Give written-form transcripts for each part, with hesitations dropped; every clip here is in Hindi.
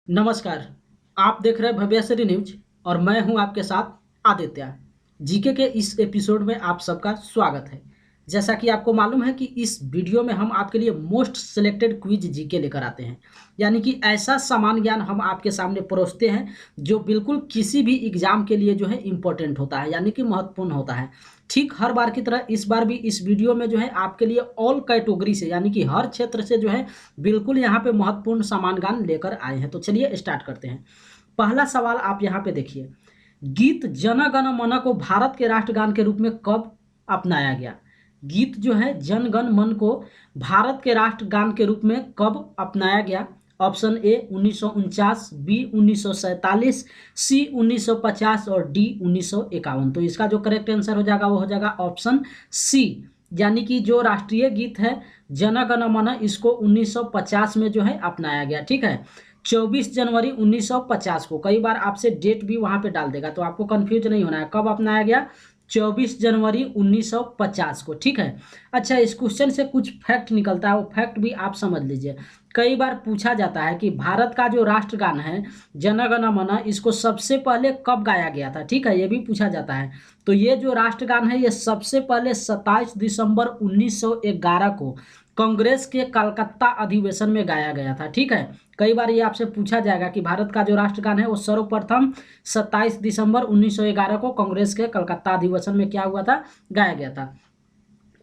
नमस्कार। आप देख रहे हैं भव्यश्री न्यूज और मैं हूं आपके साथ आदित्य। जीके के इस एपिसोड में आप सबका स्वागत है। जैसा कि आपको मालूम है कि इस वीडियो में हम आपके लिए मोस्ट सिलेक्टेड क्विज जीके लेकर आते हैं, यानी कि ऐसा सामान्य ज्ञान हम आपके सामने परोसते हैं जो बिल्कुल किसी भी एग्जाम के लिए जो है इम्पोर्टेंट होता है, यानी कि महत्वपूर्ण होता है। ठीक हर बार की तरह इस बार भी इस वीडियो में जो है आपके लिए ऑल कैटेगरी से, यानी कि हर क्षेत्र से जो है बिल्कुल यहाँ पे महत्वपूर्ण सामान्य ज्ञान लेकर आए हैं। तो चलिए स्टार्ट करते हैं। पहला सवाल आप यहाँ पे देखिए, गीत जन गण मन को भारत के राष्ट्रगान के रूप में कब अपनाया गया? गीत जो है जन गण मन को भारत के राष्ट्रगान के रूप में कब अपनाया गया? ऑप्शन ए 1949, बी 1947, सी 1950 और डी 1951। तो इसका जो करेक्ट आंसर हो जाएगा वो हो जाएगा ऑप्शन सी, यानी कि जो राष्ट्रीय गीत है जन गण मन, इसको 1950 में जो है अपनाया गया। ठीक है, 24 जनवरी 1950 को। कई बार आपसे डेट भी वहां पे डाल देगा, तो आपको कंफ्यूज नहीं होना है। कब अपनाया गया? 24 जनवरी 1950 को। ठीक है। अच्छा, इस क्वेश्चन से कुछ फैक्ट निकलता है, वो फैक्ट भी आप समझ लीजिए। कई बार पूछा जाता है कि भारत का जो राष्ट्रगान है जन गण मन, इसको सबसे पहले कब गाया गया था। ठीक है, ये भी पूछा जाता है। तो ये जो राष्ट्रगान है ये सबसे पहले 27 दिसंबर 1911 को कांग्रेस के कलकत्ता अधिवेशन में गाया गया था। ठीक है, कई बार ये आपसे पूछा जाएगा कि भारत का जो राष्ट्रगान है वो सर्वप्रथम 27 दिसंबर 1911 को कांग्रेस के कलकत्ता अधिवेशन में क्या हुआ था? गाया गया था।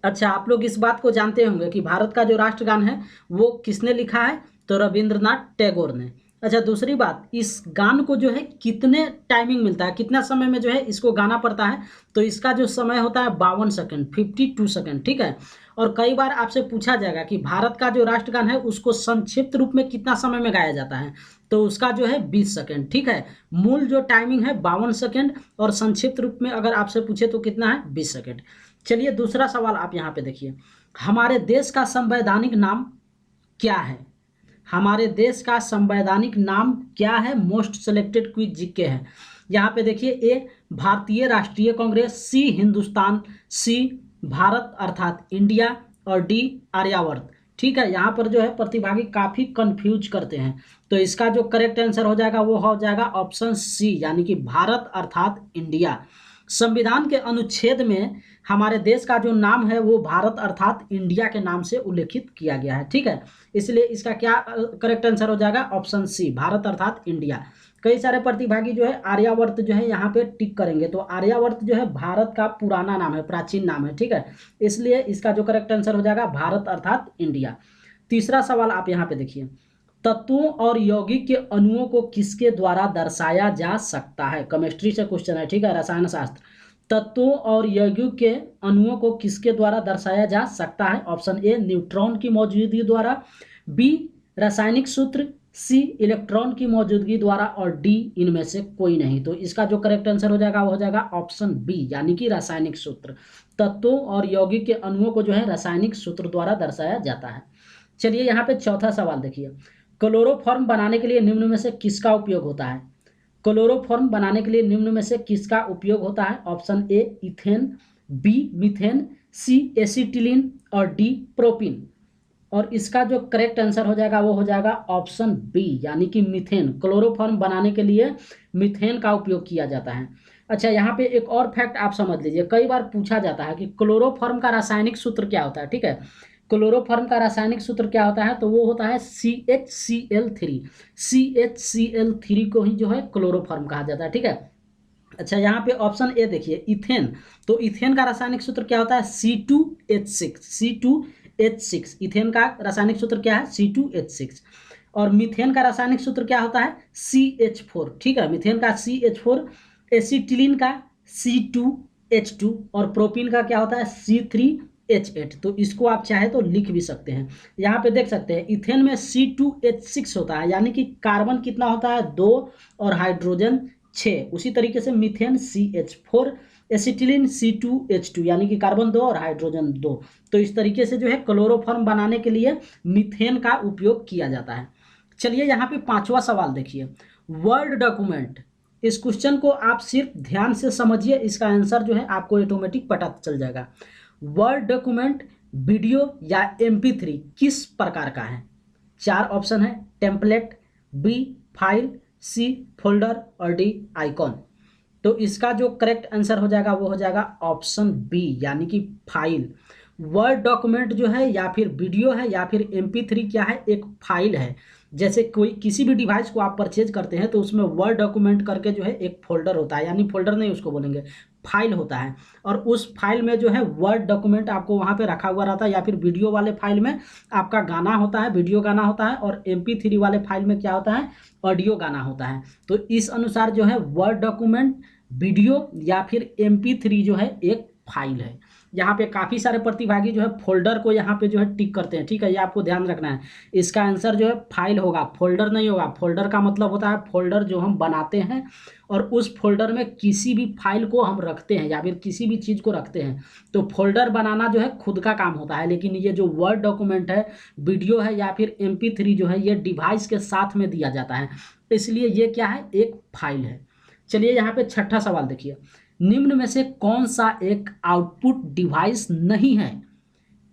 अच्छा, आप लोग इस बात को जानते होंगे कि भारत का जो राष्ट्रगान है वो किसने लिखा है? तो रविंद्रनाथ टैगोर ने। अच्छा, दूसरी बात, इस गान को जो है कितने टाइमिंग मिलता है, कितना समय में जो है इसको गाना पड़ता है? तो इसका जो समय होता है 52 सेकंड, 52 सेकंड। ठीक है। और कई बार आपसे पूछा जाएगा कि भारत का जो राष्ट्रगान है उसको संक्षिप्त रूप में कितना समय में गाया जाता है? तो उसका जो है 20 सेकंड। ठीक है, मूल जो टाइमिंग है 52 सेकंड और संक्षिप्त रूप में अगर आपसे पूछे तो कितना है? 20 सेकंड। चलिए दूसरा सवाल आप यहाँ पे देखिए, हमारे देश का संवैधानिक नाम क्या है? हमारे देश का संवैधानिक नाम क्या है? मोस्ट सिलेक्टेड क्विज जीके है। यहाँ पे देखिए, ए भारतीय राष्ट्रीय कांग्रेस, सी हिंदुस्तान, सी भारत अर्थात इंडिया और डी आर्यावर्त। ठीक है, यहाँ पर जो है प्रतिभागी काफी कंफ्यूज करते हैं। तो इसका जो करेक्ट आंसर हो जाएगा वो हो जाएगा ऑप्शन सी, यानी कि भारत अर्थात इंडिया। संविधान के अनुच्छेद में हमारे देश का जो नाम है वो भारत अर्थात इंडिया के नाम से उल्लेखित किया गया है। ठीक है, इसलिए इसका क्या करेक्ट आंसर हो जाएगा? ऑप्शन सी, भारत अर्थात इंडिया। कई सारे प्रतिभागी जो है आर्यावर्त जो है यहाँ पे टिक करेंगे, तो आर्यावर्त जो है भारत का पुराना नाम है, प्राचीन नाम है। ठीक है, इसलिए इसका जो करेक्ट आंसर हो जाएगा भारत अर्थात इंडिया। तीसरा सवाल आप यहाँ पे देखिए, तत्वों और यौगिक के अणुओं को किसके द्वारा दर्शाया जा सकता है? केमिस्ट्री से क्वेश्चन है। ठीक है, रसायन शास्त्र। तत्वों और यौगिक के अणुओं को किसके द्वारा दर्शाया जा सकता है? ऑप्शन ए न्यूट्रॉन की मौजूदगी द्वारा, बी रासायनिक सूत्र, सी इलेक्ट्रॉन की मौजूदगी द्वारा और डी इनमें से कोई नहीं। तो इसका जो करेक्ट आंसर हो जाएगा वो हो जाएगा ऑप्शन बी, यानी कि रासायनिक सूत्र। तत्वों और यौगिक के अणुओं को जो है रासायनिक सूत्र द्वारा दर्शाया जाता है। चलिए यहाँ पे चौथा सवाल देखिए, क्लोरोफॉर्म बनाने के लिए निम्न में से किसका उपयोग होता है? क्लोरोफॉर्म बनाने के लिए निम्न में से किसका उपयोग होता है? Option A ethane, B methane, C acetylene और डी प्रोपिन। और इसका जो करेक्ट आंसर हो जाएगा वो हो जाएगा ऑप्शन बी, यानी कि मीथेन। क्लोरोफॉर्म बनाने के लिए मीथेन का उपयोग किया जाता है। अच्छा, यहाँ पे एक और फैक्ट आप समझ लीजिए, कई बार पूछा जाता है कि क्लोरोफॉर्म का रासायनिक सूत्र क्या होता है। ठीक है, क्लोरोफॉर्म का रासायनिक सूत्र क्या होता है? तो वो होता है CHCl3। CHCl3 को ही जो है क्लोरोफॉर्म कहा जाता है। ठीक है। अच्छा, यहाँ पे ऑप्शन ए देखिए, इथेन। तो इथेन का रासायनिक सूत्र क्या होता है? C2H6। C2H6 इथेन का रासायनिक सूत्र क्या है? C2H6। और मीथेन का रासायनिक सूत्र क्या होता है? CH4। ठीक है, मीथेन का CH4, एसिटिलीन का C2H2 और प्रोपीन का क्या होता है? C3H8। तो इसको आप चाहे तो लिख भी सकते हैं। यहाँ पे देख सकते हैं इथेन में C2H6 होता है, यानी कि कार्बन कितना होता है? 2 और हाइड्रोजन 6। उसी तरीके से मीथेन CH4, एसिटिलीन C2H2, यानी कि कार्बन 2 और हाइड्रोजन 2। तो इस तरीके से जो है क्लोरोफॉर्म बनाने के लिए मीथेन का उपयोग किया जाता है। चलिए यहाँ पे पांचवा सवाल देखिए, वर्ड डॉक्यूमेंट। इस क्वेश्चन को आप सिर्फ ध्यान से समझिए, इसका आंसर जो है आपको ऑटोमेटिक पता चल जाएगा। वर्ड डॉक्यूमेंट वीडियो या MP3 किस प्रकार का है? चार ऑप्शन है, template, B file, C folder और डी आइकॉन। तो इसका जो करेक्ट आंसर हो जाएगा वो हो जाएगा ऑप्शन बी यानी कि फाइल। वर्ड डॉक्यूमेंट जो है या फिर वीडियो है या फिर MP3 क्या है, एक फाइल है। जैसे कोई किसी भी डिवाइस को आप परचेज करते हैं तो उसमें वर्ड डॉक्यूमेंट करके जो है एक फोल्डर होता है, यानी फोल्डर नहीं उसको बोलेंगे, फाइल होता है। और उस फाइल में जो है वर्ड डॉक्यूमेंट आपको वहाँ पे रखा हुआ रहता है, या फिर वीडियो वाले फाइल में आपका गाना होता है, वीडियो गाना होता है, और MP3 वाले फाइल में क्या होता है, ऑडियो गाना होता है। तो इस अनुसार जो है वर्ड डॉक्यूमेंट, वीडियो या फिर MP3 जो है एक फाइल है। यहाँ पे काफ़ी सारे प्रतिभागी जो है फोल्डर को यहाँ पे जो है टिक करते हैं, ठीक है, ये आपको ध्यान रखना है। इसका आंसर जो है फाइल होगा, फोल्डर नहीं होगा। फोल्डर का मतलब होता है फोल्डर जो हम बनाते हैं और उस फोल्डर में किसी भी फाइल को हम रखते हैं या फिर किसी भी चीज़ को रखते हैं। तो फोल्डर बनाना जो है खुद का काम होता है, लेकिन ये जो वर्ड डॉक्यूमेंट है, वीडियो है या फिर MP3 जो है, ये डिवाइस के साथ में दिया जाता है, इसलिए ये क्या है, एक फाइल है। चलिए यहाँ पे छठा सवाल देखिए, निम्न में से कौन सा एक आउटपुट डिवाइस नहीं है।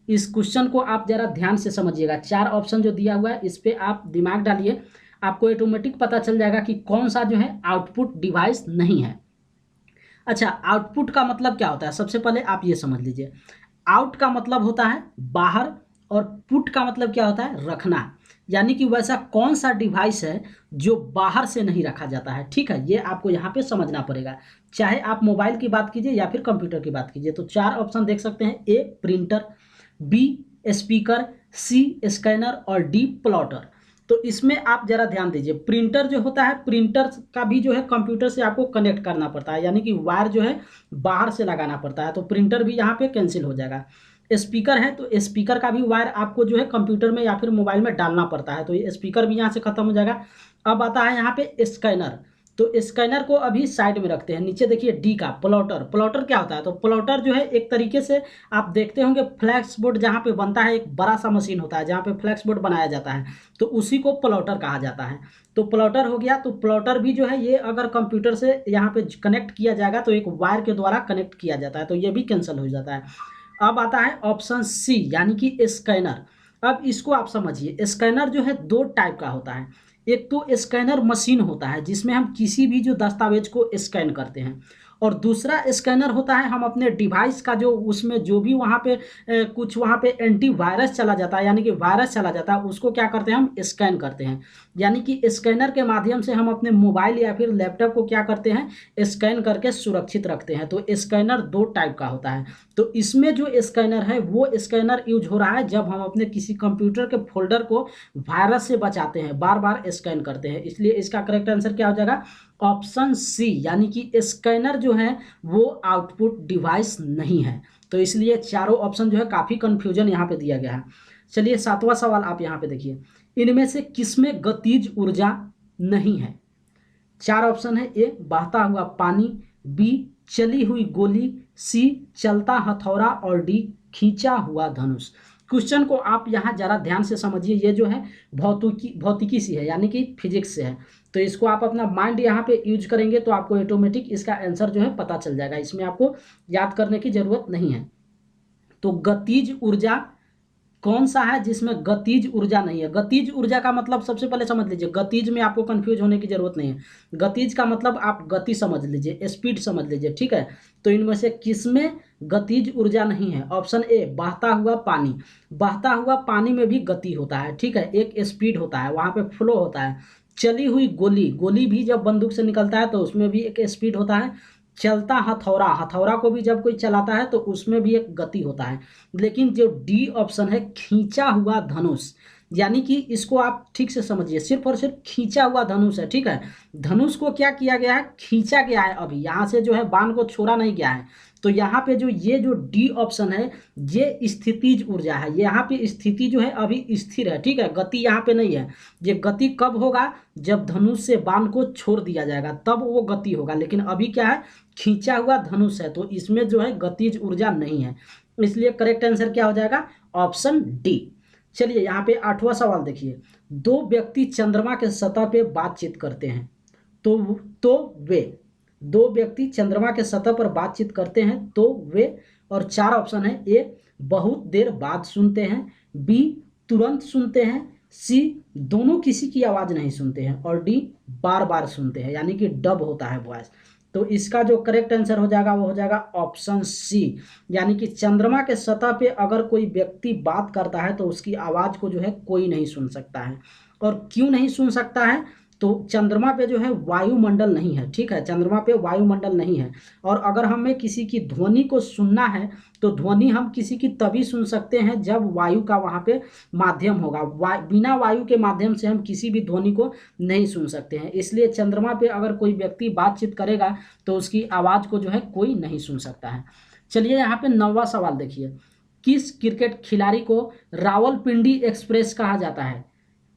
इस क्वेश्चन को आप जरा ध्यान से समझिएगा। 4 ऑप्शन जो दिया हुआ है इस पे आप दिमाग डालिए, आपको ऑटोमेटिक पता चल जाएगा कि कौन सा जो है आउटपुट डिवाइस नहीं है। अच्छा, आउटपुट का मतलब क्या होता है, सबसे पहले आप ये समझ लीजिए। आउट का मतलब होता है बाहर और पुट का मतलब क्या होता है, रखना। यानी कि वैसा कौन सा डिवाइस है जो बाहर से नहीं रखा जाता है, ठीक है, ये आपको यहाँ पे समझना पड़ेगा। चाहे आप मोबाइल की बात कीजिए या फिर कंप्यूटर की बात कीजिए। तो 4 ऑप्शन देख सकते हैं, ए प्रिंटर, बी स्पीकर, सी स्कैनर और डी प्लॉटर। तो इसमें आप जरा ध्यान दीजिए, प्रिंटर जो होता है, प्रिंटर का भी जो है कंप्यूटर से आपको कनेक्ट करना पड़ता है, यानी कि वायर जो है बाहर से लगाना पड़ता है, तो प्रिंटर भी यहाँ पे कैंसिल हो जाएगा। स्पीकर है तो स्पीकर का भी वायर आपको जो है कंप्यूटर में या फिर मोबाइल में डालना पड़ता है, तो ये स्पीकर भी यहाँ से खत्म हो जाएगा। अब आता है यहाँ पे स्कैनर, तो स्कैनर को अभी साइड में रखते हैं। नीचे देखिए डी का प्लॉटर। प्लॉटर क्या होता है, तो प्लॉटर जो है एक तरीके से आप देखते होंगे फ्लैक्स बोर्ड जहाँ पे बनता है, एक बड़ा सा मशीन होता है जहाँ पे फ्लैक्स बोर्ड बनाया जाता है, तो उसी को प्लॉटर कहा जाता है। तो प्लॉटर हो गया। तो प्लॉटर भी जो है ये अगर कंप्यूटर से यहाँ पे कनेक्ट किया जाएगा तो एक वायर के द्वारा कनेक्ट किया जाता है, तो ये भी कैंसिल हो जाता है। अब आता है ऑप्शन सी यानी कि स्कैनर। अब इसको आप समझिए, स्कैनर जो है 2 टाइप का होता है। एक तो स्कैनर मशीन होता है जिसमें हम किसी भी जो दस्तावेज को स्कैन करते हैं, और दूसरा स्कैनर होता है हम अपने डिवाइस का जो उसमें जो भी वहाँ पे कुछ वहाँ पे एंटीवायरस चला जाता है, यानी कि वायरस चला जाता है, उसको क्या करते हैं, हम स्कैन करते हैं। यानी कि स्कैनर के माध्यम से हम अपने मोबाइल या फिर लैपटॉप को क्या करते हैं, स्कैन करके सुरक्षित रखते हैं। तो स्कैनर 2 टाइप का होता है। तो इसमें जो स्कैनर है वो स्कैनर यूज हो रहा है जब हम अपने किसी कंप्यूटर के फोल्डर को वायरस से बचाते हैं, बार बार स्कैन करते हैं, इसलिए इसका करेक्ट आंसर क्या हो जाएगा, ऑप्शन सी यानी कि स्कैनर जो है वो आउटपुट डिवाइस नहीं है। तो इसलिए चारों ऑप्शन जो है काफ़ी कंफ्यूजन यहाँ पे दिया गया है। चलिए 7वां सवाल आप यहाँ पे देखिए, इनमें से किसमें गतिज ऊर्जा नहीं है। 4 ऑप्शन है, ए बहता हुआ पानी, बी चली हुई गोली, सी चलता हथौड़ा और डी खींचा हुआ धनुष। क्वेश्चन को आप यहाँ जरा ध्यान से समझिए, ये जो है भौतिकी सी है, यानी कि फिजिक्स से है। तो इसको आप अपना माइंड यहाँ पे यूज करेंगे तो आपको ऑटोमेटिक इसका आंसर जो है पता चल जाएगा, इसमें आपको याद करने की जरूरत नहीं है। तो गतिज ऊर्जा कौन सा है जिसमें गतिज ऊर्जा नहीं है। गतिज ऊर्जा का मतलब सबसे पहले समझ लीजिए, गतिज में आपको कंफ्यूज होने की जरूरत नहीं है। गतिज का मतलब आप गति समझ लीजिए, स्पीड समझ लीजिए, ठीक है। तो इनमें से किसमें गतिज ऊर्जा नहीं है, ऑप्शन ए बहता हुआ पानी। बहता हुआ पानी में भी गति होता है, ठीक है, एक स्पीड होता है, वहाँ पे फ्लो होता है। चली हुई गोली, गोली भी जब बंदूक से निकलता है तो उसमें भी एक स्पीड होता है। चलता हथौड़ा, हथौड़ा को भी जब कोई चलाता है तो उसमें भी एक गति होता है। लेकिन जो डी ऑप्शन है खींचा हुआ धनुष, यानी कि इसको आप ठीक से समझिए, सिर्फ और सिर्फ खींचा हुआ धनुष है, ठीक है। धनुष को क्या किया गया है, खींचा गया है, अभी यहाँ से जो है बाण को छोड़ा नहीं गया है। तो यहाँ पे जो ये जो डी ऑप्शन है ये स्थितिज ऊर्जा है, यहाँ पे स्थिति जो है अभी स्थिर है, ठीक है, गति यहाँ पे नहीं है। ये गति कब होगा, जब धनुष से बाण को छोड़ दिया जाएगा तब वो गति होगा, लेकिन अभी क्या है, खींचा हुआ धनुष है, तो इसमें जो है गतिज ऊर्जा नहीं है, इसलिए करेक्ट आंसर क्या हो जाएगा, ऑप्शन डी। चलिए यहाँ पे 8वां सवाल देखिए, 2 व्यक्ति चंद्रमा के सतह पे बातचीत करते हैं, तो वे 2 व्यक्ति चंद्रमा के सतह पर बातचीत करते हैं तो वे, और 4 ऑप्शन है, ए बहुत देर बाद सुनते हैं, बी तुरंत सुनते हैं, सी दोनों किसी की आवाज़ नहीं सुनते हैं और डी बार बार सुनते हैं, यानी कि डब होता है वॉइस। तो इसका जो करेक्ट आंसर हो जाएगा वो हो जाएगा ऑप्शन सी, यानी कि चंद्रमा के सतह पे अगर कोई व्यक्ति बात करता है तो उसकी आवाज़ को जो है कोई नहीं सुन सकता है। और क्यों नहीं सुन सकता है? तो चंद्रमा पे जो है वायुमंडल नहीं है, ठीक है, चंद्रमा पे वायुमंडल नहीं है। और अगर हमें किसी की ध्वनि को सुनना है तो ध्वनि हम किसी की तभी सुन सकते हैं जब वायु का वहाँ पे माध्यम होगा। बिना वायु के माध्यम से हम किसी भी ध्वनि को नहीं सुन सकते हैं। इसलिए चंद्रमा पे अगर कोई व्यक्ति बातचीत करेगा तो उसकी आवाज़ को जो है कोई नहीं सुन सकता है। चलिए यहाँ पे 9वां सवाल देखिए, किस क्रिकेट खिलाड़ी को रावलपिंडी एक्सप्रेस कहा जाता है?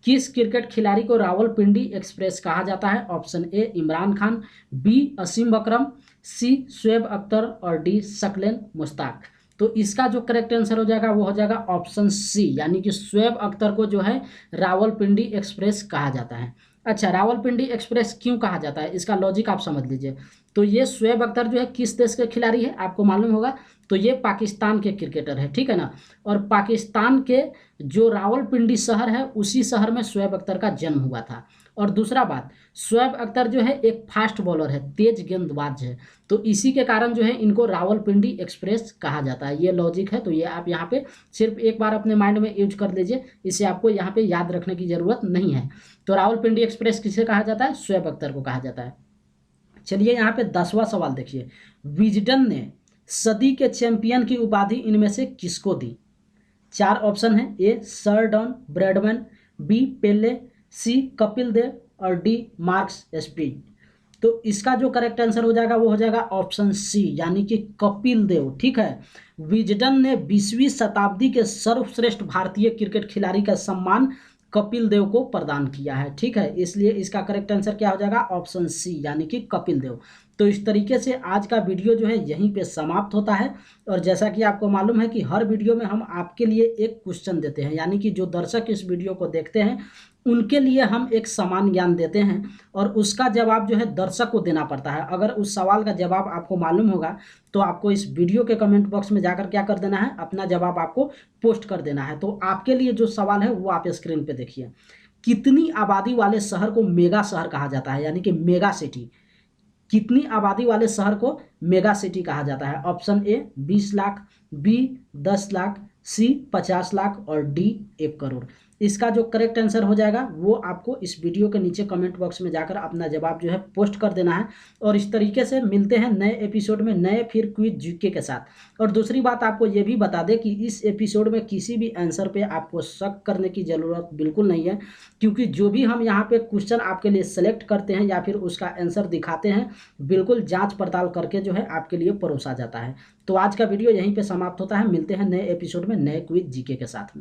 किस क्रिकेट खिलाड़ी को रावलपिंडी एक्सप्रेस कहा जाता है? Option A Imran Khan, B Wasim Akram, C Shoaib Akhtar और डी शकलेन मुश्ताक। तो इसका जो करेक्ट आंसर हो जाएगा वो हो जाएगा ऑप्शन सी, यानी कि शुएब अख्तर को जो है रावलपिंडी एक्सप्रेस कहा जाता है। अच्छा, रावलपिंडी एक्सप्रेस क्यों कहा जाता है, इसका लॉजिक आप समझ लीजिए। तो ये शुएब अख्तर जो है किस देश के खिलाड़ी है आपको मालूम होगा, तो ये पाकिस्तान के क्रिकेटर है, ठीक है ना। और पाकिस्तान के जो रावलपिंडी शहर है उसी शहर में शुएब अख्तर का जन्म हुआ था। और दूसरा बात, शुएब अख्तर जो है एक फास्ट बॉलर है, तेज गेंदबाज है, तो इसी के कारण जो है इनको रावलपिंडी एक्सप्रेस कहा जाता है। ये लॉजिक है, तो ये आप यहाँ पे सिर्फ एक बार अपने माइंड में यूज कर लीजिए, इसे आपको यहाँ पे याद रखने की ज़रूरत नहीं है। तो रावलपिंडी एक्सप्रेस किसे कहा जाता है? शुएब अख्तर को कहा जाता है। चलिए यहाँ पे 10वां सवाल देखिए, विजडन ने सदी के चैंपियन की उपाधि इनमें से किसको दी? 4 ऑप्शन है, ए सर डॉन ब्रैडमैन, बी पेले, सी कपिल देव और डी मार्क्स स्पीड। तो इसका जो करेक्ट आंसर हो जाएगा वो हो जाएगा ऑप्शन सी, यानी कि कपिल देव, ठीक है। विजडन ने 20वीं शताब्दी के सर्वश्रेष्ठ भारतीय क्रिकेट खिलाड़ी का सम्मान कपिल देव को प्रदान किया है, ठीक है। इसलिए इसका करेक्ट आंसर क्या हो जाएगा? ऑप्शन सी, यानी कि कपिल देव। तो इस तरीके से आज का वीडियो जो है यहीं पे समाप्त होता है। और जैसा कि आपको मालूम है कि हर वीडियो में हम आपके लिए एक क्वेश्चन देते हैं, यानी कि जो दर्शक इस वीडियो को देखते हैं उनके लिए हम एक समान ज्ञान देते हैं और उसका जवाब जो है दर्शक को देना पड़ता है। अगर उस सवाल का जवाब आपको मालूम होगा तो आपको इस वीडियो के कमेंट बॉक्स में जाकर क्या कर देना है? अपना जवाब आपको पोस्ट कर देना है। तो आपके लिए जो सवाल है वो आप स्क्रीन पे देखिए, कितनी आबादी वाले शहर को मेगा शहर कहा जाता है, यानी कि मेगा सिटी? कितनी आबादी वाले शहर को मेगा सिटी कहा जाता है? Option A 20 lakh, B 10 lakh, C 50 lakh और डी 1 करोड़। इसका जो करेक्ट आंसर हो जाएगा वो आपको इस वीडियो के नीचे कमेंट बॉक्स में जाकर अपना जवाब जो है पोस्ट कर देना है। और इस तरीके से मिलते हैं नए एपिसोड में नए फिर क्विज जीके के साथ। और दूसरी बात आपको ये भी बता दें कि इस एपिसोड में किसी भी आंसर पे आपको शक करने की ज़रूरत बिल्कुल नहीं है, क्योंकि जो भी हम यहाँ पे क्वेश्चन आपके लिए सेलेक्ट करते हैं या फिर उसका आंसर दिखाते हैं बिल्कुल जाँच पड़ताल करके जो है आपके लिए परोसा जाता है। तो आज का वीडियो यहीं पर समाप्त होता है, मिलते हैं नए एपिसोड में नए क्विज जीके के साथ में।